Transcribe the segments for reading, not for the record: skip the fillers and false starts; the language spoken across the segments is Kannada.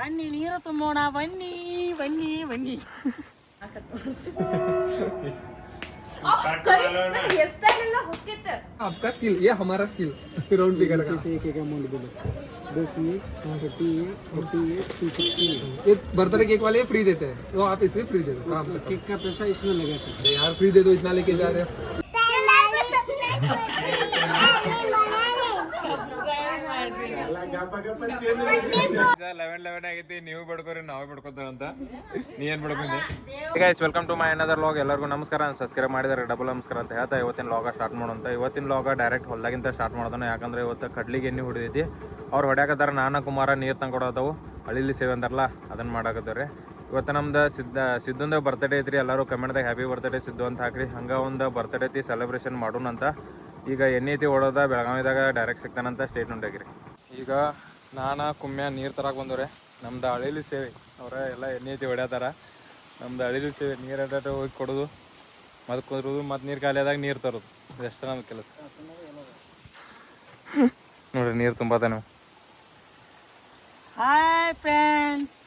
ಬನ್ನಿ ನೀರು ತುಂಬೋಣ, ಬನ್ನಿ ಬನ್ನಿ ಬನ್ನಿ. आपका स्किल, ये हमारा स्किल. राउंड फिगर का से एक अमाउंट बोलो. 10 ये 48 260. ये बर्थडे केक वाले फ्री देते हैं, वो आप इसे फ्री दे दो. काम केक का पैसा इसमें लगाते हैं यार. फ्री दे दो, इतना लेके जा रहे हो. 11 ಆಗೈತಿ. ನೀವು ಬಡ್ಕೋರಿ, ನಾವೇ ಬಡ್ಕೋತೀವಿ ಅಂತ. ನೀ ಏನ್ ಬಡ್ಕೊಂಡಿ? Guys, welcome to my another vlog. ಎಲ್ಲರಿಗೂ ನಮಸ್ಕಾರ. ಸಬ್ಸ್ಕ್ರೈಬ್ ಮಾಡಿದರೆ ಡಬಲ್ ನಮಸ್ಕಾರ ಅಂತ ಹೇಳ್ತಾ ಇವತ್ತಿನ ವ್ಲಾಗ ಸ್ಟಾರ್ಟ್ ಮಾಡೋಂತ. ಇವತ್ತಿನ ವ್ಲಾಗ ಡೈರೆಕ್ಟ್ ಹೊಲ್ದಾಗಿಂತ ಸ್ಟಾರ್ಟ್ ಮಾಡೋದನ್ನ. ಯಾಕಂದ್ರೆ ಇವತ್ತು ಕಡ್ಲಿಗೆ ಎಣ್ಣೆ ಹೊಡಿದೈತಿ. ಅವ್ರು ಹೊಡ್ಯಾಕತ್ತಾರ. ನಾನ ಕುಮಾರ ನೀರು ತಂದ್ಕೊಡೋದವು ಹಳ್ಳಿಲಿ ಸೇವೆ ಅಂತಾರಲ್ಲ, ಅದನ್ನ ಮಾಡಾಕತ್ತಾರೆ. ಇವತ್ತು ನಮ್ದು ಸಿದ್ಧಂದ ಬರ್ತಡೇ ಐತ್ರಿ. ಎಲ್ಲರೂ ಕಮೆಂಟ್ದಾಗ ಹ್ಯಾಪಿ ಬರ್ತಡೇ ಸಿದ್ದು ಅಂತ ಹಾಕ್ರಿ. ಹಂಗೆ ಒಂದು ಬರ್ತಡೇ ಐತಿ, ಸೆಲೆಬ್ರೇಷನ್ ಮಾಡೋಣ ಅಂತ. ಈಗ ಎಣ್ಣೆ ಐತಿ ಓಡೋದ ಬೆಳಗಾವಿದಾಗ ಡೈರೆಕ್ಟ್ ಸಿಗ್ತಾನಂತ ಸ್ಟೇಟ್ಮೆಂಟ್ ಆಗಿರಿ. ಈಗ ನಾನು ಕುಮ್ಯ ನೀರು ತರಕ್ಕೆ ಬಂದವ್ರೆ. ನಮ್ದು ಹಳ್ಳಿಲಿ ಸೇವೆ ಅವರ ಎಲ್ಲ ಎಣ್ಣೆ ಐತಿ ಹೊಡ್ಯಾತಾರ. ನಮ್ದು ಹಳ್ಳಿಲಿ ಸೇವೆ ನೀರು ಅಡ್ಡಾಟ ಹೋಗಿ ಕೊಡೋದು, ಮತ್ತು ಕುದ್ರೋದು, ಮತ್ತು ನೀರು ಖಾಲಿ ಆದಾಗ ನೀರು ತರೋದು. ಇದೆಷ್ಟು ನಮ್ದು ಕೆಲಸ ನೋಡ್ರಿ. ನೀರು ತುಂಬಾತ ನೀವು. ಹಾಯ್ ಫ್ರೆಂಡ್ಸ್,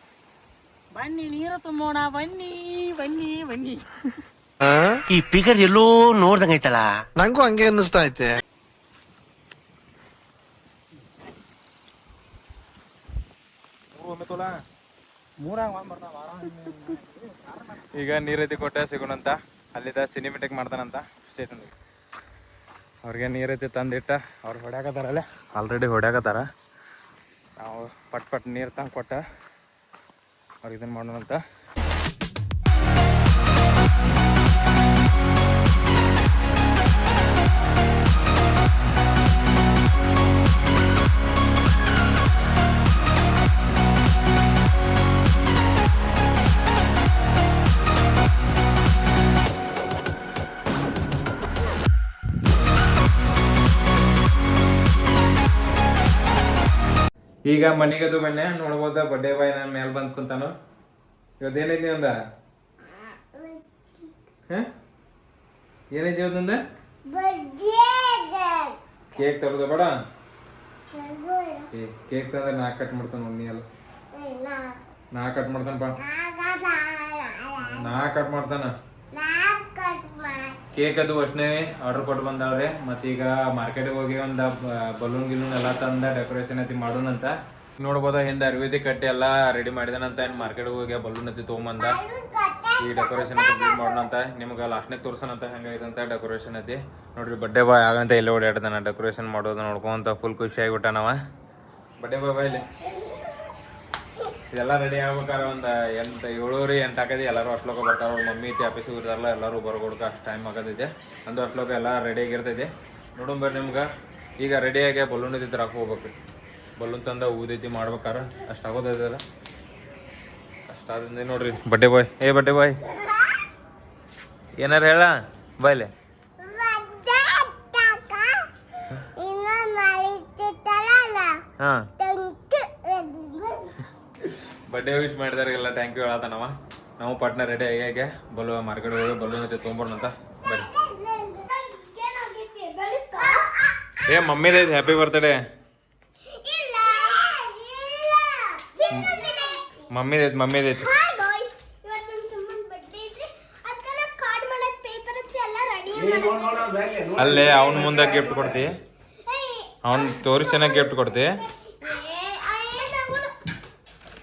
ಬನ್ನಿ ನೀರು ತುಂಬೋಣ, ಬನ್ನಿ ಬನ್ನಿ ಬನ್ನಿ. ಈ ಫಿಗರ್ ಎಲ್ಲೋ ನೋಡ್ದಂಗೈತಲ್ಲ. ನಂಗೂ ಹಂಗೆ ಅನ್ನಿಸ್ತಾ ಐತೆ. ಈಗ ನೀರೈತಿ ಕೊಟ್ಟೆ ಸಿಗೋಣಂತ. ಅಲ್ಲಿದ್ದ ಸಿನಿಮೆಟಿಕ್ ಮಾಡ್ತಾನಂತ ಸ್ಟೇಷನ್. ಅವ್ರಿಗೆ ನೀರೈತಿ ತಂದಿಟ್ಟ ಅವ್ರು ಹೊಡ್ಯಾಕತ್ತಾರಲ್ಲೇ, ಆಲ್ರೆಡಿ ಹೊಡ್ಯಾಕತ್ತಾರ. ನಾವು ಪಟ್ ಪಟ್ ನೀರು ತಂದು ಕೊಟ್ಟ ಅವ್ರಿಗೆ ಇದನ್ನು ಮಾಡೋಣಂತ. ಈಗ ಮನೆಗದು ಬನ್ನೆ ನೋಡ್ಬೋದ. ಬಡ್ಡೆ ಬಾಯ್ ನಾನು ಮೇಲೆ ಬಂದು ಕುಂತಾನು. ಇವತ್ತೇನೈತಿ ಒಂದ ಏನೈತಿ ಇವತ್ತಂದ ಕೇಕ್ ತರೋದ ಬೇಡ. ಕೇಕ್ ತಂದ್ರೆ ನಾ ಕಟ್ ಮಾಡ್ತಾನ. ಮಮ್ಮಿ ಅಲ್ಲ, ನಾ ಕಟ್ ಮಾಡ್ತಾನ. ಬಾ, ನಾ ಕಟ್ ಮಾಡ್ತಾನ. ಕೇಕ್ ಅದು ಅಷ್ಟೇ ಆರ್ಡರ್ ಕೊಟ್ಟು ಬಂದಾಳ್ರಿ. ಮತ್ತೀಗ ಮಾರ್ಕೆಟಿಗೆ ಹೋಗಿ ಒಂದು ಬಲೂನ್ ಗಿಲೂನ್ ಎಲ್ಲ ತಂದ ಡೆಕೋರೇಷನ್ ಐತಿ ಮಾಡೋಣಂತ. ನೋಡ್ಬೋದ ಹಿಂದೆ ಅರ್ವಿದಿ ಕಟ್ಟಿ ಎಲ್ಲ ರೆಡಿ ಮಾಡಿದಾನಂತ. ಏನು ಮಾರ್ಕೆಟ್ಗೆ ಹೋಗಿ ಬಲೂನ್ ಐತಿ ತೊಗೊಂಬಂದ ಈ ಡೆಕೋರೇಷನ್ ಕಂಪ್ಲೀಟ್ ಮಾಡೋಣಂತ. ನಿಮ್ಗೆ ಲಾಸ್ಟ್ನೇ ತೋರ್ಸೋಣಂತ ಹೆಂಗೈತಂತ ಡೆಕೋರೇಷನ್ ಐತಿ ನೋಡ್ರಿ. ಬಡ್ಡೆ ಬಾಯ್ ಆಗಂತ ಎಲ್ಲೇ ಓಡಾಡ್ತಾನ ಡೆಕೋರೇಷನ್ ಮಾಡೋದು ನೋಡ್ಕೊಂತ. ಫುಲ್ ಖುಷಿ ಆಗಿಬಿಟ್ಟ ನಾವ. ಬಡ್ಡೆ ಬಾಯ್ ಇಲ್ಲಿ ಇದೆಲ್ಲ ರೆಡಿ ಆಗ್ಬೇಕಾರೆ ಒಂದು 7-8 ಆಕೈತಿ. ಎಲ್ಲರೂ ಅಷ್ಟೊಳಗೆ ಬರ್ತಾರ. ಮಮ್ಮಿ ಐತಿ ಆಫೀಸಿಗೆ ಇರ್ತಾರಲ್ಲ, ಎಲ್ಲರೂ ಬರ್ಕೊಡ್ಕ ಅಷ್ಟು ಟೈಮ್ ಆಗತೈತೆ. ಅಂದು ಅಷ್ಟೊಳಗೆ ಎಲ್ಲ ರೆಡಿ ಆಗಿರ್ತೈತಿ. ನೋಡೋಣ ಬರ್ರಿ. ನಿಮ್ಗೆ ಈಗ ರೆಡಿಯಾಗಿ ಬಲೂನ್ ಐತಿ ತರಕ್ಕೆ ಹೋಗ್ಬೇಕು. ಬಲೂನ್ ತಂದ ಊದೈತಿ ಮಾಡ್ಬೇಕಾರೆ ಅಷ್ಟು ಆಗೋದೈತದ. ಅಷ್ಟಾದಿಂದ ನೋಡ್ರಿ ಬಡ್ಡೆ ಬಾಯ್. ಬಡ್ಡೆ ಬಾಯ್ ಏನಾರ ಹೇಳ ಬಾಯ್ಲೆ. ಹಾಂ, ಬಡ್ಡೆ ವಿಶ್ ಮಾಡಿದಾರಿಗೆಲ್ಲ ಥ್ಯಾಂಕ್ ಯು ಹೇಳತ್ತಾನವ. ನಾವು ಪಟ್ನ ರೆಡಿ ಆಗಿ ಮಾರ್ಕೆಟ್ ಹೋಗಿ ಬಲೂನ್ ಐತಿ ತೊಗೊಂಬರೋಣಂತ ಬರ್ರಿ. ಮಮ್ಮಿದೈತಿ ಹ್ಯಾಪಿ ಬರ್ತಡೇ. ಮಮ್ಮಿದೈತಿ. ಅಲ್ಲೇ ಅವನ ಮುಂದೆ ಗಿಫ್ಟ್ ಕೊಡ್ತಿ. ಅವ್ನು ತೋರಿಸ್ತಾನೆ ಗಿಫ್ಟ್ ಕೊಡ್ತಿ.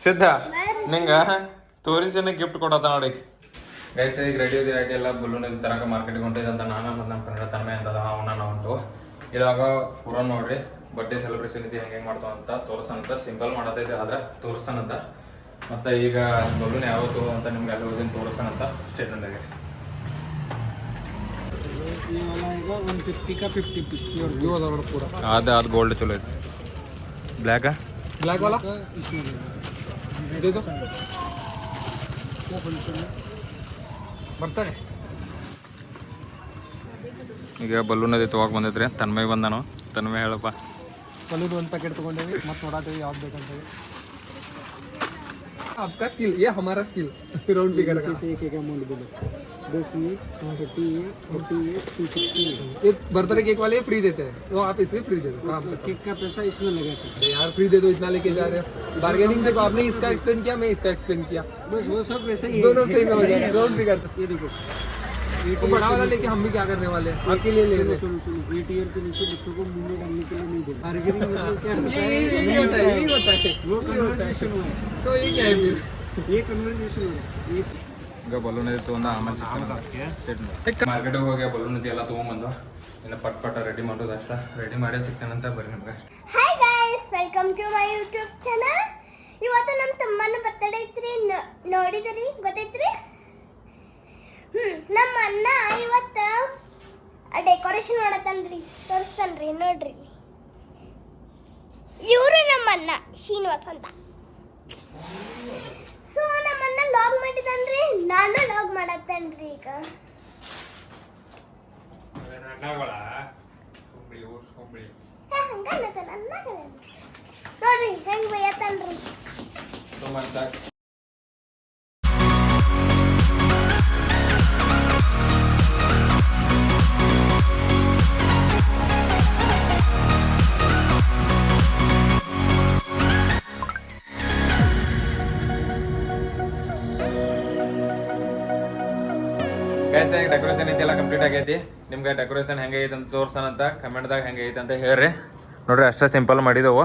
ಸಿದ್ಧ ನಿಂಗ ತೋರಿಸ್ತಾನೆ ಗಿಫ್ಟ್ ಕೊಡತ್ತ ನೋಡಿ. ಗೈಸ್ ಈಗ ರೆಡಿ ಇದೆ ಎಲ್ಲ ಬಲೂನ್ ಇದು ತರಕ ಮಾರ್ಕೆಟ್ಗೆ ಹೊಂಟಿದಂತ. ನಾನು ಮತ್ತು ನಮ್ಮ ಫ್ರೆಂಡ್ ತನ್ಮೆ ಅಂತದ ಅವನ ನಾವು ಹೊಂಟು. ಇವಾಗ ಪೂರ ನೋಡ್ರಿ ಬರ್ಡೇ ಸೆಲೆಬ್ರೇಷನ್ ಐತಿ ಹೆಂಗೆ ಮಾಡ್ತಾವ ಅಂತ ತೋರಿಸೋಣಂತ. ಸಿಂಪಲ್ ಮಾಡತೈತೆ ಆದ್ರೆ ತೋರಿಸ್ತಾನಂತ. ಮತ್ತು ಈಗ ಬಲೂನ್ ಯಾವತ್ತು ಅಂತ ನಿಮ್ಗೆ ಎಲ್ಲ ಹೋಗಿ ತೋರಿಸ್ತಾನಂತ ಸ್ಟೇಟ್ಮೆಂಟ್ ಆಗಿ. ಅದು ಗೋಲ್ಡ್ ಚಲೋ ಐತಿ. ಬ್ಲ್ಯಾಕ್ ವಾಲ ಬರ್ತಾನೆ. ಈಗ ಬಲೂನ್ ಅದೇ ತೊಗೊಳಕ್ ಬಂದೈತ್ರಿ. ತನ್ಮಯ್ ಬಂದಾನು. ತನ್ಮಯ್ ಹೇಳಪ್ಪ. ಬಲೂನ್ ಒಂದು ಪ್ಯಾಕೆಟ್ ತೊಗೊಂಡೇವಿ. ಮತ್ತೆ ನೋಡಾತೀವಿ ಯಾವ್ದು ಬೇಕಂತೇಳಿ. आपका स्किल, ये हमारा स्किल राउंड फिगर का। एक एक अमाउंट बोलो 10 ये 30 40 260 ये बर्थडे केक वाले फ्री देते हैं, तो आप इससे फ्री दे दो काम खत्म। केक का पैसा इसमें लगा था अरे यार फ्री दे दो, इतना लेके जा रहे हो। बार्गेनिंग देखो, आपने इसका एक्सप्लेन किया, मैं इसका एक्सप्लेन किया, बस वो सब वैसे ही दोनों सेम हो जाएगा राउंड फिगर। ये देखो तो बड़ा वाला लेके हम भी क्या करने वाले हैं, आपके लिए ले रहे हैं। सुनो 8 ईयर के नीचे बच्चों को मुंह में डालने के लिए नहीं देना। बार्गेनिंग मतलब क्या होता है? यही होता है, यही होता है। वो कन्वर्सेशन हुआ है, तो ये क्या है फिर? ये कन्वर्सेशन हुआ है। ये ಈಗ ಬಲೂನ್ ಇದೆ ತೊಗೊಂಡು ಆಮೇಲೆ ಮಾರ್ಕೆಟಿಗೆ ಹೋಗಿ ಬಲೂನ್ ಇದೆ ಎಲ್ಲ ತೊಗೊಂಬಂದು ಇನ್ನು ಪಟ್ ಪಟ್ಟ ರೆಡಿ ಮಾಡೋದು ಅಷ್ಟ ರೆಡಿ ಮಾಡೇ ಸಿಗ್ತಾನಂತ ಬರ್ರಿ ನಿಮ್ಗೆ. Hi guys, welcome to my YouTube channel. ಇವತ್ತು ನಮ್ಮ ತಮ್ಮನ ಬರ್ತಡೇ ಐತ್ರಿ, ನೋಡಿದ್ರಿ ಗೊತ್ತೈತ್ರಿ. ನಮ್ಮ ಅಣ್ಣ ಇವತ್ತು ಡೆಕೋರೇಷನ್ ಮಾಡತ್ತನ್ರಿ, ತೋರಿಸ್ತಾನ್ರಿ ನೋಡ್ರಿ. ಇವರು ನಮ್ಮ ಅಣ್ಣ ಶ್ರೀನಿವಾಸ್ ಅಂತ. ಸೊ ನಮ್ಮ ಅಣ್ಣ ಲಾಗ್ ಮಾಡಿದನ್ರಿ, ನಾನು ಲಾಗ್ ಮಾಡತ್ತನ್ರಿ ಈಗ. ಹಂಗನ್ನತ್ತ ನನ್ನ ನೋಡ್ರಿ ಹೆಂಗ್ ಬೈಯತ್ತನ್ರಿ. ಗೈಸ್ ಈಗ ಡೆಕೋರೇಷನ್ ಇದೆಲ್ಲ ಕಂಪ್ಲೀಟ್ ಆಗೈತಿ. ನಿಮ್ಗೆ ಡೆಕೋರೇಷನ್ ಹೆಂಗೈತೆ ಅಂತ ತೋರ್ಸನಂತ ಕಮೆಂಟ್ದಾಗ ಹೆಂಗೈತೆ ಅಂತ ಹೇಳ್ರಿ. ನೋಡ್ರಿ ಅಷ್ಟೇ ಸಿಂಪಲ್ ಮಾಡಿದೆವು.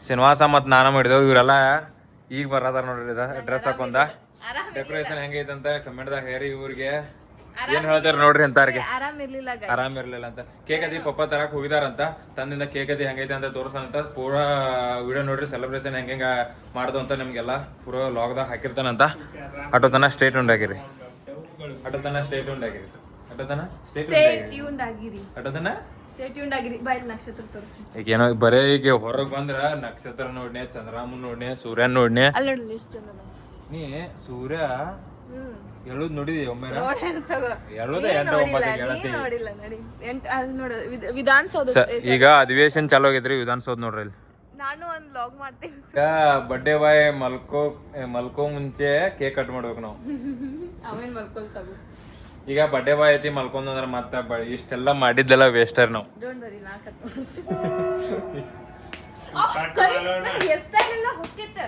ಶ್ರೀನಿವಾಸ ಮತ್ತು ನಾನು ಮಾಡಿದೆವು. ಇವರೆಲ್ಲ ಈಗ ಬರದಾರ ನೋಡ್ರಿ ಡ್ರೆಸ್ ಹಾಕೊಂಡ. ಡೆಕೋರೇಷನ್ ಹೆಂಗೈತೆ ಅಂತ ಕಮೆಂಟ್ದಾಗ ಹೇಳ್ರಿ. ಇವ್ರಿಗೆ ಏನ್ ಹೇಳ್ತಾರೆ ನೋಡ್ರಿ ಅಂತಾರ್ಗೆ ಆರಾಮ್ ಇರ್ಲಿಲ್ಲ ಅಂತ. ಕೇಕ್ ಅದಿ ಪಪ್ಪ ತರಕ್ ಹೋಗಿದಾರಂತ, ತಂದಿಂದ ಕೇಕ್ ಅದಿ ಹೆಂಗೈತೆ ಅಂತ ತೋರ್ಸನಂತ. ಪೂರಾ ವಿಡಿಯೋ ನೋಡ್ರಿ, ಸೆಲೆಬ್ರೇಷನ್ ಹೆಂಗ ಮಾಡ್ದು ಅಂತ ನಿಮ್ಗೆಲ್ಲ ಪೂರಾ ಲಾಗ್ದಾಗ ಹಾಕಿರ್ತಾನಂತ. ಅಟೋತನ ಸ್ಟೇಟ್ ಉಂಡಾಗಿರಿ, ಅಟೋತನ ಸ್ಟೇಟ್ ಉಂಡಾಗಿರಿ, ಅಟೋತನ ಈಗ ಏನೋ ಬರೇ ಈಗ ಹೊರಗ್ ಬಂದ್ರ ನಕ್ಷತ್ರ ನೋಡ್ನೆ, ಚಂದ್ರಾಮನ್ ನೋಡ್ನೆ, ಸೂರ್ಯನ್ ನೋಡ್ನೆ. ನೀ ಸೂರ್ಯ ಹೇಳುದ್ ನೋಡಿದಿ ಒಮ್ಮೆ? ಹೇಳುದೇ 8-9 ಈಗ ಅಧಿವೇಶನ್ ಚಾಲು ಆಗೈತ್ರಿ ವಿಧಾನಸೌಧ ನೋಡ್ರಿ. ಇಲ್ಲಿ ನಾನು ಒಂದ್ ಲಾಗ್ ಮಾಡ್ತೀನಿ. ಈಗ ಬರ್ಡೇ ಬಾಯ್ ಮಲ್ಕೋ ಮುಂಚೆ ಕೇಕ್ ಕಟ್ ಮಾಡ್ಬೇಕು ನಾವು. ಆಮೇಲೆ ಮಲ್ಕೊಳ್ತಾವು. ಈಗ ಬರ್ಡೇ ಬಾಯ್ ಐತಿ ಮಲ್ಕೊಂಡ್ರ ಮತ್ತ ಇಷ್ಟೆಲ್ಲ ಮಾಡಿದ್ದೆಲ್ಲ ವೇಸ್ಟರ್ ನಾವು. ಡೋಂಟ್ ವರಿ, ನಾ ಕಟ್ ಮಾಡ್ತೀನಿ. ಎಷ್ಟೆಲ್ಲ ಹೋಗ್ತೈತೆ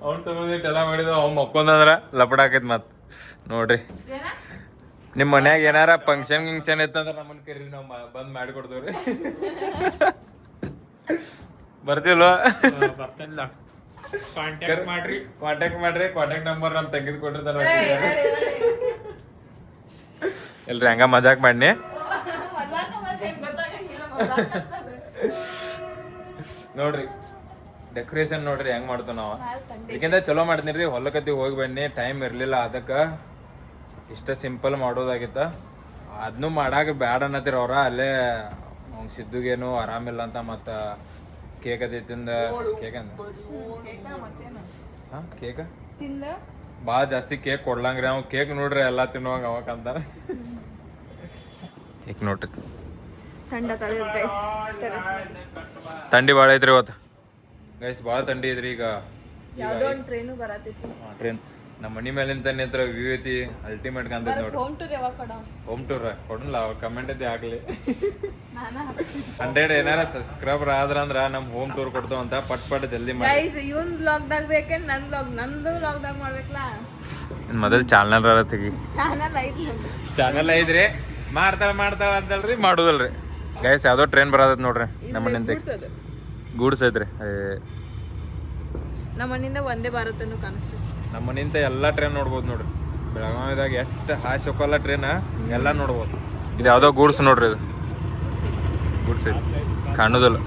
ಅವ್ನು ತಗೊಂಡಿಟ್ಟೆಲ್ಲ ಮಾಡಿದ್ವು. ಅವ್ನು ಮಕ್ಕೊಂದಂದ್ರ ಲಪಡ ಆಕೈತಿ ಮತ್ ನೋಡ್ರಿ. ನಿಮ್ ಮನ್ಯಾಗ ಏನಾರ ಫಂಕ್ಷನ್ ಗಿಂಕ್ಷನ್ ಇತ್ತಂದ್ರ ನಮ್ಮನ್ ಕರೀರಿ, ನಾವ್ ಬಂದ್ ಮಾಡಿಕೊಡ್ತೇವ್ರಿ. ಬರ್ತಿಲ್ವ? ಕಾಂಟ್ಯಾಕ್ಟ್ ಮಾಡ್ರಿ, ಕಾಂಟ್ಯಾಕ್ಟ್ ನಂಬರ್ ನಮ್ ತಂಗಿದ್ ಕೊಟ್ಟಿರ್ತಾರ. ಇಲ್ರಿ ಹಂಗ ಮಜಾಕ್ ಮಾಡಿ ನೋಡ್ರಿ. ಡೆಕೋರೇಷನ್ ನೋಡ್ರಿ ಹೆಂಗ್ ಮಾಡ್ತೇವ್ ನಾವ. ಇದಕ್ಕಿಂತ ಚಲೋ ಮಾಡ್ತೀನಿ. ಹೊಲಕತ್ತಿ ಹೋಗಿ ಬನ್ನಿ, ಟೈಮ್ ಇರ್ಲಿಲ್ಲ, ಅದಕ್ಕ ಇಷ್ಟ ಸಿಂಪಲ್ ಮಾಡೋದಾಗಿತ್ತ. ಅದನ್ನು ಮಾಡಾಕ ಬ್ಯಾಡ ಅನ್ನತ್ತಿರ ಅವ್ರ. ಅಲ್ಲೇ ಅವ್ನ್ ಸಿದ್ದುಗೇನು ಆರಾಮಿಲ್ಲ ಅಂತ ಮತ್ತ ಕೇಕ್ ಅದಿ ತಿಂದ ಕೇಕ್ ಅಂದ ಕೇಕ ಭಾಳ ಜಾಸ್ತಿ ಕೇಕ್ ಕೊಡ್ಲಂಗ್ರಿ ಅವ್. ಕೇಕ್ ನೋಡ್ರಿ ಎಲ್ಲಾ ತಿನ್ನುವಂಗ ಅವಾಗ ಅಂತಾರ. ಕೇಕ್ ನೋಡ್ರಿ ಥಂಡಿ ಭಾಳ ಐತ್ರಿ ಇವತ್ತು ಗೈಸ್, ಭಾಳ ಥಂಡಿ ಐತ್ರಿ. ಈಗ ಯಾವ್ದೋ ಒಂದ್ ಟ್ರೈನು ಬರತೈತಿ. ಟ್ರೈನ್ ನಮ್ಮ ಮನಿ ಮೇಲಿಂದ ನಿಂತ್ರ ವ್ಯೂ ಐತಿ, ಅಲ್ಟಿಮೇಟ್ ಕಾಣ್ತೈತಿ ನೋಡ್ರಿ. ಹೋಮ್ ಟೂರ್ ಯಾವಾಗ ಕೊಡೋ? ಹೋಮ್ ಟೂರ್ ಕೊಡಲ್ಲ, ಅವ್ರ ಕಮೆಂಟ್ ಐತಿ ಆಗ್ಲಿ. 100 ಏನಾರ ಸಬ್ಸ್ಕ್ರೈಬರ್ ಆದ್ರಂದ್ರ ನಮ್ ಹೋಮ್ ಟೂರ್ ಕೊಡ್ತಾವ ಅಂತ. ಪಟ್ ಜಲ್ದಿ ಮಾಡಿ. ಗೈಸ್ ಇವನ್ ಬ್ಲಾಗ್ ದಾಗ ಬೇಕೇನ್ ನಂದು ಬ್ಲಾಗ್ ದಾಗ ಮಾಡ್ಬೇಕಲ್ಲ? ಮೊದಲು ಚಾನಲ್ ತೆಗಿ. ಚಾನಲ್ ಐತಿ, ಐತ್ರಿ. ಮಾಡ್ತಾಳ ಅಂತಲ್ರಿ, ಮಾಡುದಲ್ರಿ. ಗೈಸ್ ಯಾವ್ದೋ ಟ್ರೈನ್ ಬರತೈತಿ ನೋಡ್ರಿ ನಮ್ಮ ಮನೆಯಿಂದ. ಗೂಡ್ಸ್ ಐತ್ರಿ. ನಮ್ಮ ಮನೆಯಿಂದ ಒಂದೇ ಭಾರತನು ಕಾಣಿಸ್ತೈತಿ. ನಮ್ಮ ಮನೆಯಿಂದ ಎಲ್ಲಾ ಟ್ರೈನ್ ನೋಡ್ಬೋದು ನೋಡ್ರಿ. ಬೆಳಗಾವಿದಾಗ ಎಷ್ಟು ಹಾಯ್ ಸೊಕಲ್ಲ ಟ್ರೈನ್ ಎಲ್ಲಾ ನೋಡ್ಬೋದು. ಇದು ಯಾವ್ದೋ ಗೂಡ್ಸ್ ನೋಡ್ರಿ, ಇದು ಗೂಡ್ಸ್ ಐತಿ, ಕಾಣುದಿಲ್ಲ.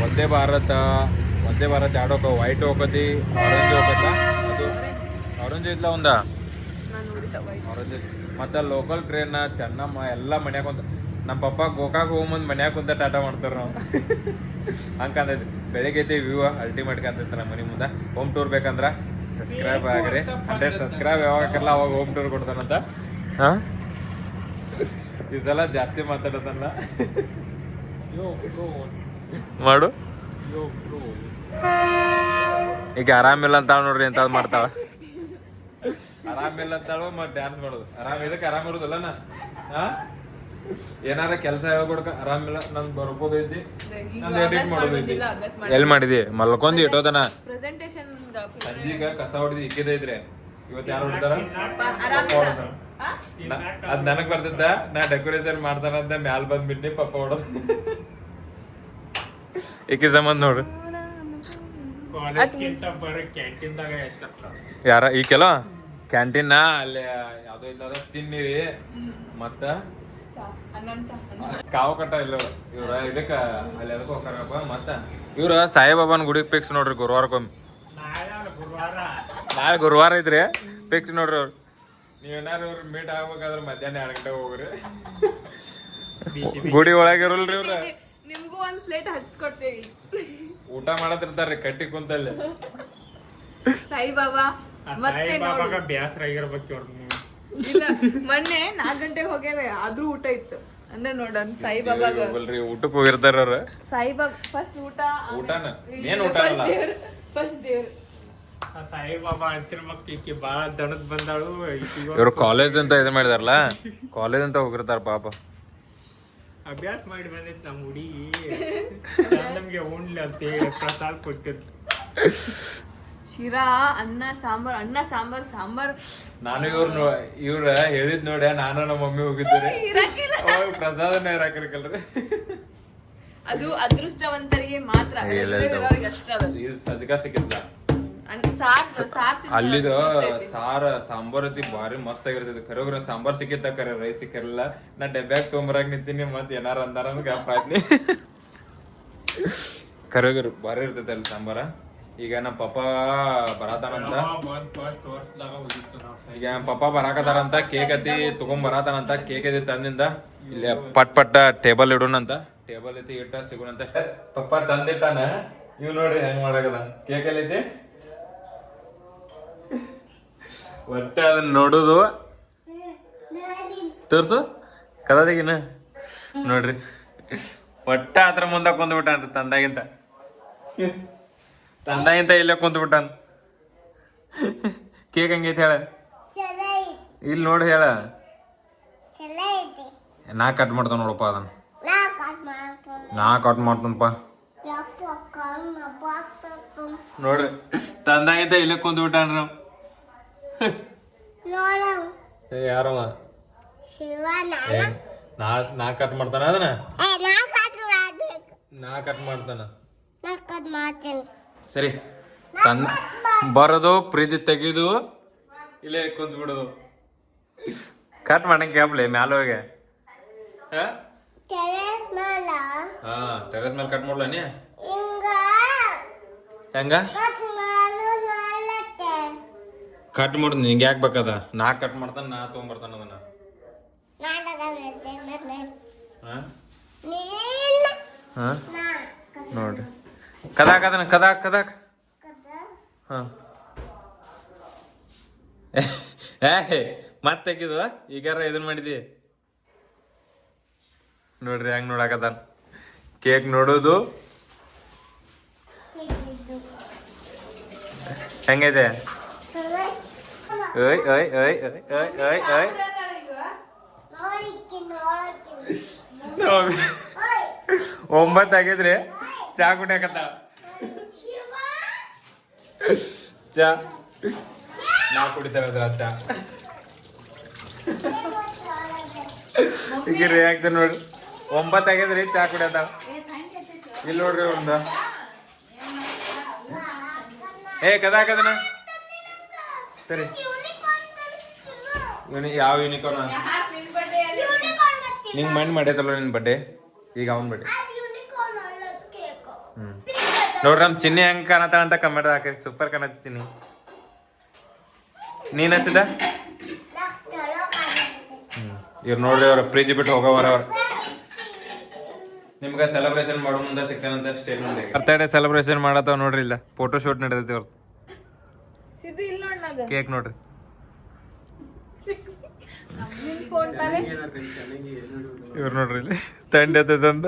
ಒಂದೇ ಭಾರತ ಯಾಡೋಕ ವೈಟ್ ಹೋಗತಿ, ಆರೆಂಜ್ ಹೋಗತ್ತ. ಅದು ಆರೆಂಜ್ ಐತ್ಲ ಒಂದ ಆರೆಂಜ್. ಮತ್ತ ಲೋಕಲ್ ಟ್ರೈನ್ ಚೆನ್ನಮ್ಮ ಎಲ್ಲ ಮನ್ಯಾಗ ಕುಂತ. ನಮ್ಮ ಪಪ್ಪ ಗೋಕಾಕ್ ಹೋಗ್ಬಂದ್ ಮನ್ಯಾಗ ಕುಂತ ಟಾಟಾ ಮಾಡ್ತಾರ ನಾವು. ಹಂಗೆ ಕಾಣ್ತೈತಿ. ಬೆಳಿಗ್ಗೆ ಐತಿ ವ್ಯೂ ಅಲ್ಟಿಮೇಟ್ ಕಾಣ್ತೈತಿ ನಮ್ಮ ಮನೆ ಮುಂದೆ. ಹೋಮ್ ಟೂರ್ ಬೇಕಂದ್ರ ಸಬ್ಸ್ಕ್ರೈಬ್ ಆಗ್ರಿ. 100 ಸಬ್ಸ್ಕ್ರೈಬ್ ಯಾವಾಗಲ್ಲ ಅವಾಗ ಹೋಮ್ ಟೂರ್ ಕೊಡ್ತಾನಂತ. ಈ ಸಲ ಜಾಸ್ತಿ ಮಾತಾಡೋದನ್ನ ಮಾಡು. ಈಗ ಆರಾಮಿಲ್ಲ ಅಂತಾಳ ನೋಡ್ರಿ ಎಂತಾದ್ ಮಾಡ್ತಾಳ. ಆರಾಮಿಲ್ಲ ಅಂತಾಳು ಮತ್ತೆ ಡ್ಯಾನ್ಸ್ ಮಾಡೋದು. ಇದಕ್ಕೆ ಆರಾಮ್ ಇರೋದಲ್ಲ ನಾ ಏನಾರ ಕೆಲಸ ಹೇಳ್ಕೊಡ್ಕ ಆರಾಮಿಲ್ಲ ನನ್ ಬರ್ಕೋದೈತಿ ನಂದು ಎಡಿಟ್ ಮಾಡೋದೈತಿ. ಎಲ್ಲಿ ಮಾಡಿದಿ ಮಲ್ಕೊಂಡಿ ಇಟ್ಟೋದನ ಪ್ರೆಸೆಂಟೇಷನ್ ಸಂಜೀಗ ಕಸ ಹೊಡೆದಿ ಇಕ್ಕಿದೈತ್ರಿ. ಇವತ್ತು ಯಾರು ಹೊಡ್ದಾರ ಅದ್ ನನಗ್ ಬರ್ತಿದ್ದ ನಾ ಡೆಕೋರೇಷನ್ ಮಾಡ್ತಾನಂತ ಮ್ಯಾಲ್ ಬಂದ್ಬಿಟ್ನಿ ಪಪ್ಪ ಹೊಡೋದು. ಇಕ್ಕಿ ಸಂಬಂಧ ನೋಡ್ರಿ ಯಾರ ಈ ಕೆಲ ಕ್ಯಾಂಟೀನ್ ಅಲ್ಲಿ ಯಾವ್ದೋ ಇಲ್ಲದ ತಿನ್ನಿರಿ ಮತ್ತ ಕಾವು ಕಟ್ಟ ಇಲ್ಲ ಇವ್ರ ಇದಕ್ಕ ಅಲ್ಲಿ ಅದಕ್ಕೆ ಹೋಗ್ತಾರಪ್ಪ. ಮತ್ತ ಇವ್ರ ಸಾಯಿಬಾಬಾನ್ ಗುಡಿಗೆ ಫಿಕ್ಸ್ ನೋಡ್ರಿ ಗುರುವಾರಕ್ಕೊಮ್ಮೆ. ನಾಳೆ ಗುರುವಾರ ಐತ್ರಿ ಫಿಕ್ಸ್ ನೋಡ್ರಿ ಅವ್ರು. ನೀವೇನಾರು ಇವ್ರು ಮೀಟ್ ಆಗ್ಬೇಕಾದ್ರೆ ಮಧ್ಯಾಹ್ನ 2 ಗಂಟೆ ಹೋಗ್ರಿ. ಗುಡಿ ಒಳಗಿರಲ್ರಿ ಇವ್ರ. ನಿಮ್ಗೂ ಒಂದ್ ಪ್ಲೇಟ್ ಹಚ್ಕೊಡ್ತೀವಿ. ಊಟ ಮಾಡತಿರ್ತಾರ್ರಿ ಕಟ್ಟಿ ಕುಂತಲ್ಲಿ. ಸಾಯಿಬಾಬಾ ಮತ್ತೆ ಬೇಸರ ಆಗಿರ್ಬೇಕು. ಇಲ್ಲ ಮೊನ್ನೆ 4 ಗಂಟೆಗೆ ಹೋಗ್ಯಾವೆ ಆದ್ರೂ ಊಟ ಇತ್ತು ಅಂದ್ರೆ ನೋಡೋಣ ಸಾಯಿಬಾಬಾಗ ಊಟಕ್ಕೆ ಹೋಗಿರ್ತಾರ ಅವ್ರ. ಸಾಯಿಬಾಬಾ ಫಸ್ಟ್ ಊಟನ ಏನ್ ಊಟ ಅಲ್ಲ ಫಸ್ಟ್ ದೇವ್ರ ಸಾಯಿಬಾಬಾ ಅಂತಿರ್ಬೇಕು. ಬಾಳ ದಣದ್ ಬಂದಾಳು. ಇವ್ರು ಕಾಲೇಜ್ ಅಂತ ಇದು ಮಾಡಿದಾರಲ್ಲ ಕಾಲೇಜ್ ಅಂತ ಹೋಗಿರ್ತಾರ ಪಾಪ. ಅಭ್ಯಾಸ ಮಾಡಿ ಬಂದೈತಿ ನಮ್ಮ ಹುಡುಗಿ. ನಮ್ಗೆ ಉಣ್ಲಿ ಅಂತ ಪ್ರಸಾದ ಕೊಟ್ಟಿದ್ದು. ಶಿರಾ ಅನ್ನ ಸಾಂಬಾರ್ ನಾನು ಇವ್ರ ಹೇಳಿದ್ ನೋಡಿ ನಾನು ನಮ್ಮ ಮಮ್ಮಿ ಹೋಗಿದ್ದೀರಿ ಪ್ರಸಾದನ ಇರಾಕಿರ್ಕಲ್ರಿ. ಅದು ಅದೃಷ್ಟವಂತರಿಗೆ ಮಾತ್ರ ಸಜ್ಜಕ ಸಿಕ್ಕಿದ್ಲ ಅಲ್ಲಿದ ಸಾಂಬಾರ್ ಐತಿ ಭಾರಿ ಮಸ್ತ್ ಆಗಿರ್ತೈತಿ. ಕರೆಯೋಗ್ರ ಸಾಂಬಾರ್ ಸಿಕ್ಕಿದ್ದ ಕರೆ ರೈಸ್ ಸಿಕ್ಕಿರಲ್ಲ. ನಾ ಡಬ್ಬ್ಯಾಗ ತೊಗೊಂಬರಾಕ್ ನಿಂತೀನಿ ಮತ್ ಏನಾರ ಅಂದಾರ ಗಪ್ಪ ಆಯ್ತಿ. ಕರೆಯೋಗ್ರ ಭಾರಿ ಇರ್ತೈತಿ ಅಲ್ಲಿ ಸಾಂಬಾರ. ಈಗ ನಮ್ಮ ಪಪ್ಪ ಬರಾತಾನಂತ ಕೇಕ್ ಐತಿ ತಗೊಂಡ್ ಬರಾತಾನಂತ. ಕೇಕ್ ಐತಿ ತಂದಿಂದ ಇಲ್ಲಿ ಪಟ್ ಟೇಬಲ್ ಇಡೋಣಂತ. ಟೇಬಲ್ ಐತಿ ಇಟ್ಟ ಸಿಗೋಣಂತ. ಪಪ್ಪ ತಂದಿಟ್ಟಾನ. ಇವ್ ನೋಡ್ರಿ ಹೆಂಗ್ ಮಾಡಕದ ಕೇಕ್ ಅಲ್ಲಿ ಐತಿ. ಒಟ್ಟ ಅದನ್ನ ನೋಡುದು ತೋರ್ಸು ಕದದಿಗಿನ ನೋಡ್ರಿ. ಒಟ್ಟ ಅದ್ರ ಮುಂದ ಕುಂದ್ಬಿಟ್ಟಾನ್ರಿ ತಂದಾಗಿಂತ ಇಲ್ಲೇ ಕುಂತ್ಬಿಟ್ಟಾನ. ಕೇಕ್ ಹಂಗೈತಿ ಹೇಳ ಇಲ್ಲಿ ನೋಡಿ ಹೇಳ. ನಾ ಕಟ್ ಮಾಡ್ತಾನ ನೋಡಪ್ಪ ಅದನ್ನ. ನಾ ಕಟ್ ಮಾಡ್ತಾನಪ್ಪ ನೋಡ್ರಿ. ತಂದಾಗಿಂತ ಇಲ್ಲೇ ಕುಂತ್ಬಿಟ್ಟಾನ್ರಿ ನಾವು. ಯಾರವ ನಾ ಕಟ್ ಮಾಡ್ತಾನ ಅದನ್ನ. ನಾ ಕಟ್ ಮಾಡ್ತಾನ ಸರಿ. ಬರೋದು ಫ್ರಿಜ್ ತೆಗಿದು ಇಲ್ಲೇ ಕುಂತ್ ಬಿಡುದು. ಕಟ್ ಮಾಡಂಗ್ ಕ್ಯಾಬ್ಲೆ ಮ್ಯಾಲ ಹೋಗಿ ಹಾ ಟೆರೆಸ್ ಮೇಲೆ ಕಟ್ ಮಾಡ್ಲ ನೀ ಹೆಂಗ ಕಟ್ ಮಾಡ್. ನಿಂಗೆ ಯಾಕೆ ಬೇಕದ? ನಾ ಕಟ್ ಮಾಡ್ತಾನ ನಾ ತೊಗೊಂಬರ್ತಾನ ಅದನ್ನ. ನೋಡ್ರಿ ಕದಾಕ್ ಅದನ್ನ ಕದಾಕ್ ಹ ಮತ್ತೆ ತೆಗಿದ್ವ ಈಗಾರ ಇದನ್ ಮಾಡಿದಿ ನೋಡ್ರಿ ಹೆಂಗ್ ನೋಡಾಕತಾನ. ಕೇಕ್ ನೋಡೋದು ಹೆಂಗೈತೆ? ಓಯ್ ಓಯ್ ಓಯ್ ಓಯ್ ಓಯ್ ಓಯ್ ಓಯ್ 9 ಆಗಿದ್ರಿ ಚಾ ಕುಡಿಯಾಕತ್ತ. ಚಾ ನಾ ಕುಡಿತಾರ ಚಾ. ಈಗ ರಿಯಾಕ್ತ ನೋಡ್ರಿ 9 ಆಗಿದ್ರಿ ಚಾ ಕುಡಿಯತ್ತ. ಇಲ್ಲಿ ನೋಡ್ರಿ ಒಂದು ಕದಾಕದನ ಸರಿ. ಯಾವ ಯೂನಿಕಾರ್ನ್ ನಿಂಗೆ ಮೈಂಡ್ ಮಾಡೈತಲ್ಲ ನಿನ್ ಬಡ್ಡೆ. ಈಗ ಅವನ್ ಬಡ್ಡೆ ನೋಡ್ರಿ. ನಮ್ ಚಿನ್ನಿ ಹೆಂಗ್ ಕಾಣತಾಳ ಅಂತ ಕಮೆಂಟ್ ಹಾಕಿ. ಸೂಪರ್ ಕಾಣತ್ತೀನಿ. ನೀನ್ ಹಚ್ಚಿದ ಇವ್ರು ನೋಡ್ರಿ ಅವ್ರ ಫ್ರಿಜ್ ಬಿಟ್ಟು ಹೋಗೋವರ. ಅವ್ರ ನಿಮ್ಗೆ ಸೆಲೆಬ್ರೇಷನ್ ಮಾಡೋ ಮುಂದೆ ಸಿಗ್ತಾನಂತ ಸ್ಟೇಜ್ ಬರ್ತಡೇ ಸೆಲೆಬ್ರೇಷನ್ ಮಾಡತ್ತವ ನೋಡ್ರಿ. ಇಲ್ಲ ಫೋಟೋ ಶೂಟ್ ನಡೆದೈತಿ ಅವ್ರ. ಕೇಕ್ ನೋಡ್ರಿ ಇವ್ರು ನೋಡ್ರಿ ಇಲ್ಲಿ ತಂಡ ಎತ್ತದಂತ.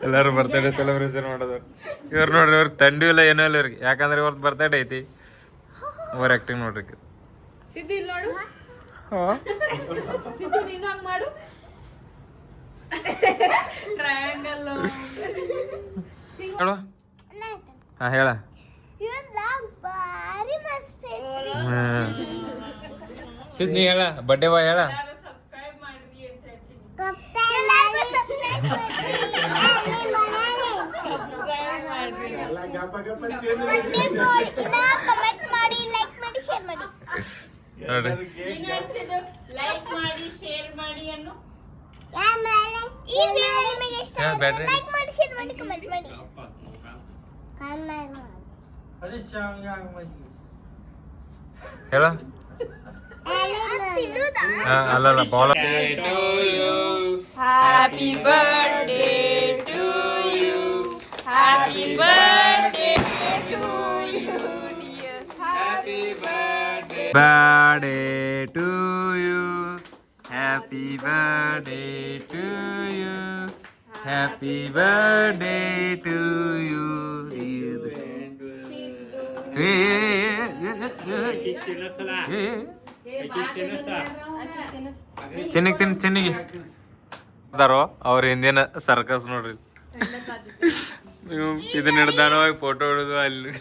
ಎಲ್ಲರೂ ಬರ್ತಡೇ ಸೆಲೆಬ್ರೇಷನ್ ಮಾಡೋದು. ಇವ್ರು ನೋಡ್ರಿ, ಇವ್ರಿಗೆ ತಂಡಿ ಇಲ್ಲ ಏನೂ ಇಲ್ಲ ಇವ್ರಿಗೆ, ಯಾಕಂದ್ರೆ ಇವ್ರದ್ದು ಬರ್ತಡೇ ಐತಿ. ಓವರ್ ಆ್ಯಕ್ಟಿಂಗ್ ನೋಡ್ರಿ. ಸಿದ್ದು ಇಲ್ಲಿ ನೋಡು. ಸಿದ್ದು ನೀನು ಹಂಗ್ ಮಾಡು. ಟ್ರಯಾಂಗಲ್ ಹೇಳು. ಹಾಂ ಹೇಳ. ಬಾರಿ ಮಸ್ತ್ ಐತಿ. ಸಿದ್ ನೀ ಹೇಳ, ಬರ್ಡೇ ಬಾಯ್ ಹೇಳ. ಸಬ್ಸ್ಕ್ರೈಬ್ ಮಾಡ್ರಿ ಅಂತ ಹೇಳ್ತೀನಿ. ಕಮೆಂಟ್ ಮಾಡಿ, ಲೈಕ್ ಮಾಡಿ, ಶೇರ್ ಮಾಡಿ. ನೋಡ್ರಿ ಲೈಕ್ ಮಾಡಿ ಶೇರ್ ಮಾಡಿ ಅನ್ನು. ಈ ವಿಡಿಯೋ ನಿಮಗೆ ಇಷ್ಟ ಹಾ, ಆದರೆ ಬ್ಯಾಟ್ರಿ. ಲೈಕ್ ಮಾಡಿ, ಶೇರ್ ಮಾಡಿ, ಕಮೆಂಟ್ ಮಾಡಿ. ಹೇಳ. ತಿನ್ನುವುದಾ? ಅಲ್ಲಲ್ಲ ball. Happy birthday to you. Happy birthday to you dear. Happy birthday to you, happy birthday to you, happy birthday to you. ಚಿನ್ನಿಗೆ ಅದಾರೋ ಅವ್ರ ಹಿಂದಿನ ಸರ್ಕಸ್ ನೋಡ್ರಿ. ನೀವು ಇದನ್ನ ಹಿಡ್ದಾನೋ ಫೋಟೋ ಹಿಡಿದು ಅಲ್ಲಿ.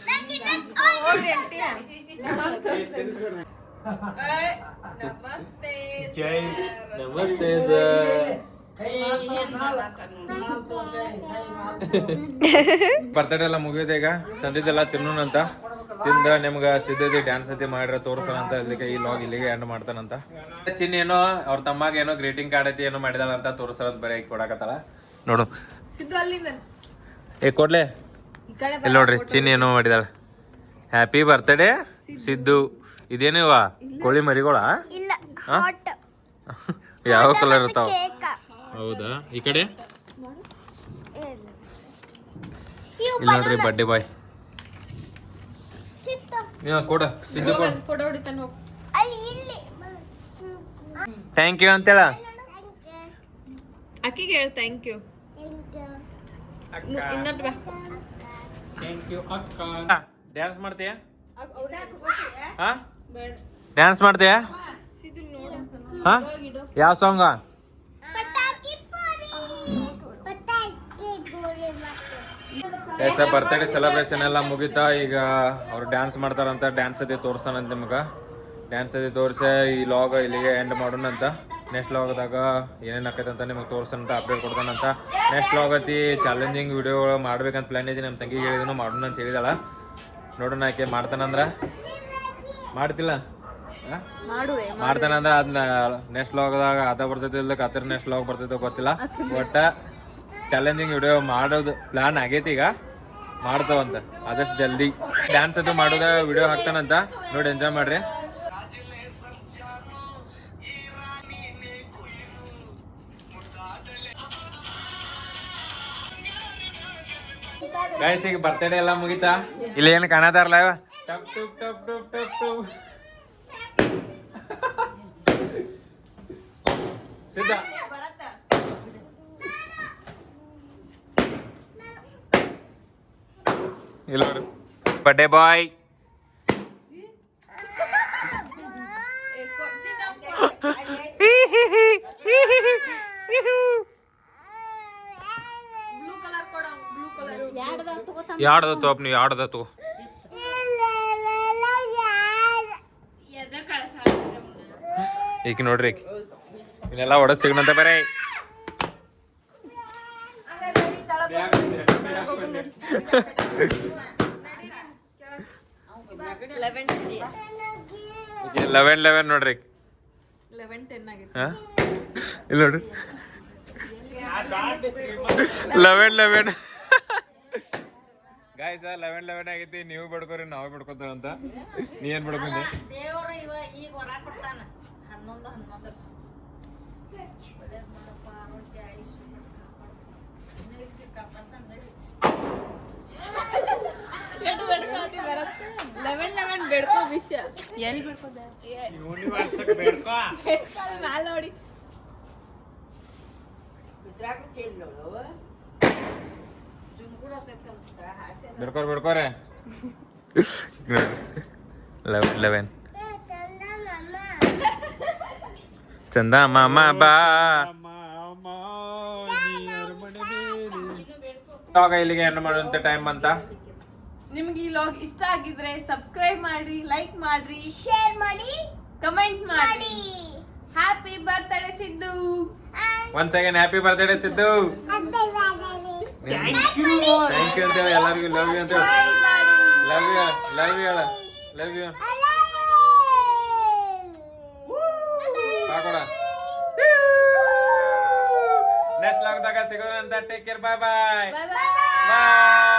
ನಮಸ್ತೆ ಬರ್ತಡೇ ಎಲ್ಲ ಮುಗಿಯೋದು ಈಗ. ತಂದಿದ್ದೆಲ್ಲ ತಿನ್ನೋಣಂತ. ತಿಂದ ನಿಮ್ಗೆ ಸಿದ್ಧತೆ ಡ್ಯಾನ್ಸ್ ಐತಿ ಮಾಡಿರ ತೋರಿಸೋಣಂತ. ಇಲ್ಲಿಗೆ ಈ ಲಾಗ್ ಇಲ್ಲಿಗೆ ಎಂಡ್ ಮಾಡ್ತಾನಂತ. ಚಿನ್ನಿ ಏನೋ ಅವ್ರ ತಮ್ಮಾಗ ಏನೋ ಗ್ರೀಟಿಂಗ್ ಕಾರ್ಡ್ ಐತಿ ಏನೋ ಮಾಡಿದಾಳಂತ ತೋರಿಸೋದ್ ಬರೀ ಕೊಡಕತ್ತಾಳ ನೋಡು. ಸಿದ್ದು ಅಲ್ಲಿಂದ ಕೊಡ್ಲೆ ಇಲ್ಲಿ ನೋಡ್ರಿ. ಚಿನ್ನಿ ಏನೋ ಮಾಡಿದಾಳ. Happy birthday Siddu. ಇದೇನಿವ ಕೋಳಿ ಮರಿಗೋಳ? ಇಲ್ಲ, ಹಾಟ್ ಯಾವ ಕಲರ್ ಇರ್ತಾವ? ಕೇಕ್. ಹೌದಾ? ಈ ಕಡೆ ಇವು ಇಲ್ಲಿ ನೋಡ್ರಿ ಬರ್ಡೇ ಬಾಯ್. ಸಿತ್ತು. ಕೊಡ ಸಿದ್ದು ಕೊಡ. ಫೋಟೋ ಹೊಡಿತಾನೆ ಹೋಗಿ. ಅಲ್ಲಿ ಇಲ್ಲಿ. ಥ್ಯಾಂಕ್ ಯು ಅಂತೇಳ. ಅಕ್ಕಿಗೆ ಹೇಳು ಥ್ಯಾಂಕ್ ಯು. ಇನ್ನೊಟ್ಟು ಬಾ. ಡ್ಯಾನ್ಸ್ ಮಾಡ್ತೀಯ? ಹಾ ಡ್ಯಾನ್ಸ್ ಮಾಡ್ತೀಯ? ಸಿದ್ದು ನೋಡು. ಹಾ ಯಾವ ಸಾಂಗ? ಪಟಾಕಿ ಪುರಿ. ಪಟಾಕಿ ಪುರಿ ಮತ್ತೆ. ಸರ್ ಬರ್ತಡೇ ಸೆಲೆಬ್ರೇಷನ್ ಎಲ್ಲ ಮುಗಿತಾ. ಈಗ ಅವ್ರು ಡ್ಯಾನ್ಸ್ ಮಾಡ್ತಾರಂತ. ಡ್ಯಾನ್ಸ್ ಅದೇ ತೋರಿಸ್ತಾನಂತ ನಿಮ್ಗೆ. ಡ್ಯಾನ್ಸ್ ಅದೇ ತೋರಿಸಿ ಈ ಲಾಗ್ ಇಲ್ಲಿಗೆ ಎಂಡ್ ಮಾಡೋಣಂತ. ನೆಕ್ಸ್ಟ್ ಲಾಗ್ದಾಗ ಏನೇನು ಆಕೈತೆ ಅಂತ ನಿಮಗೆ ತೋರಿಸ್ತಾನಂತ, ಅಪ್ಡೇಟ್ ಕೊಡ್ತಾನಂತ. ನೆಕ್ಸ್ಟ್ ಲಾಗ್ ಐತಿ ಚಾಲೆಂಜಿಂಗ್ ವಿಡಿಯೋಗಳು ಮಾಡ್ಬೇಕಂತ ಪ್ಲಾನ್ ಐತಿ. ನಮ್ಮ ತಂಗಿಗೆ ಹೇಳಿದ್ರು ಮಾಡೋಣ ಅಂತ ಹೇಳಿದಾಳ. ನೋಡೋಣ ಆಕೆ ಮಾಡ್ತಾನಂದ್ರೆ ಮಾಡ್ತಿಲ್ಲ. ಮಾಡ್ತಾನಂದ್ರೆ ಅದನ್ನ ನೆಕ್ಸ್ಟ್ ಲಾಗ್ದಾಗ ಅದ ಬರ್ತೈತಿ ಇಲ್ಲ ಅದ್ರ ನೆಕ್ಸ್ಟ್ ಲಾಗ್ ಬರ್ತೈತೆ ಗೊತ್ತಿಲ್ಲ. ಒಟ್ಟ ಚಾಲೆಂಜಿಂಗ್ ವಿಡಿಯೋ ಮಾಡೋದು ಪ್ಲಾನ್ ಆಗೈತಿ. ಈಗ ಮಾಡ್ತಾವಂತ ಆದಷ್ಟು ಜಲ್ದಿ. ಡ್ಯಾನ್ಸ್ ಅದು ಮಾಡೋದ ವಿಡಿಯೋ ಹಾಕ್ತಾನಂತ. ನೋಡಿ ಎಂಜಾಯ್ ಮಾಡ್ರಿ. ಗೈಸ್ ಈಗ ಬರ್ತಡೇ ಎಲ್ಲ ಮುಗಿತಾ. ಇಲ್ಲಿ ಏನು ಕಾಣತಾರಲ್ಲ ಇವ ಟಪ್ ಟುಪ್ ಟಪ್ ಟುಪ್ ಟಪ್ ಟುಪ್. ಸಿದ್ಧ ಇಲ್ಲ ಬರ್ಡೇ ಬಾಯ್. ಯಾಡ್ದ ತೋಪ್ ನೀವು ಯಾಡ್ದ ತಗೋ. ಈಗ ನೋಡ್ರಿ ಇನ್ನೆಲ್ಲ ಹೊಡೆದ್ ಸಿಗ್ನಂತ ಬೇರೆ. ಲೆವೆನ್ ನೋಡ್ರಿ. 11:10 ಆಗಿತ್ತು. ಹಾ ಇಲ್ಲ ನೋಡ್ರಿ 11 ಗಾಯ್ಸ 11 ಆಗೈತಿ. ನೀವು ಬಿಡ್ಕೋರಿ ನಾವೇ ಬಿಡ್ಕೋತೀವಿ ಅಂತ. ನೀ ಏನ್ ಬಿಡ್ಕೊಂಡಿ? ದೇವ್ರ ಈಗ ಹೊರ ಕೊಡ್ತಾನ 11 ಬೇಡ್ಕೋ ವಿಷ. ಎಲ್ಲಿ ಬೇಡ್ಕೋದೆ? ಮ್ಯಾಲ ನೋಡಿ. ಬಿಡ್ಕೋರೆ 11 ಚಂದ ಮಾಮ ಬಾ ಇವಾಗ ಇಲ್ಲಿಗೆ ಎಂಡ್ ಮಾಡುವಂತ ಟೈಮ್ ಅಂತ. ನಿಮ್ಗೆ ಈ ಲಾಗ್ ಇಷ್ಟ ಆಗಿದ್ರೆ ಸಬ್ಸ್ಕ್ರೈಬ್ ಮಾಡ್ರಿ, ಲೈಕ್ ಮಾಡ್ರಿ, ಶೇರ್ ಮಾಡಿ, ಕಮೆಂಟ್ ಮಾಡಿ. Happy birthday Siddu. Once again happy birthday Siddu. Thank you ಅಂತ ಹೇಳಿ ಎಲ್ಲರಿಗೂ ಲವ್ ಯು ಅಂತ ಹೇಳಿ. Love you love you love you Pakoda. Next ಲಾಗ್ದಾಗ ಸಿಗೋಣ ಅಂತ. Take care. Bye bye bye bye. ಬಾಯ್.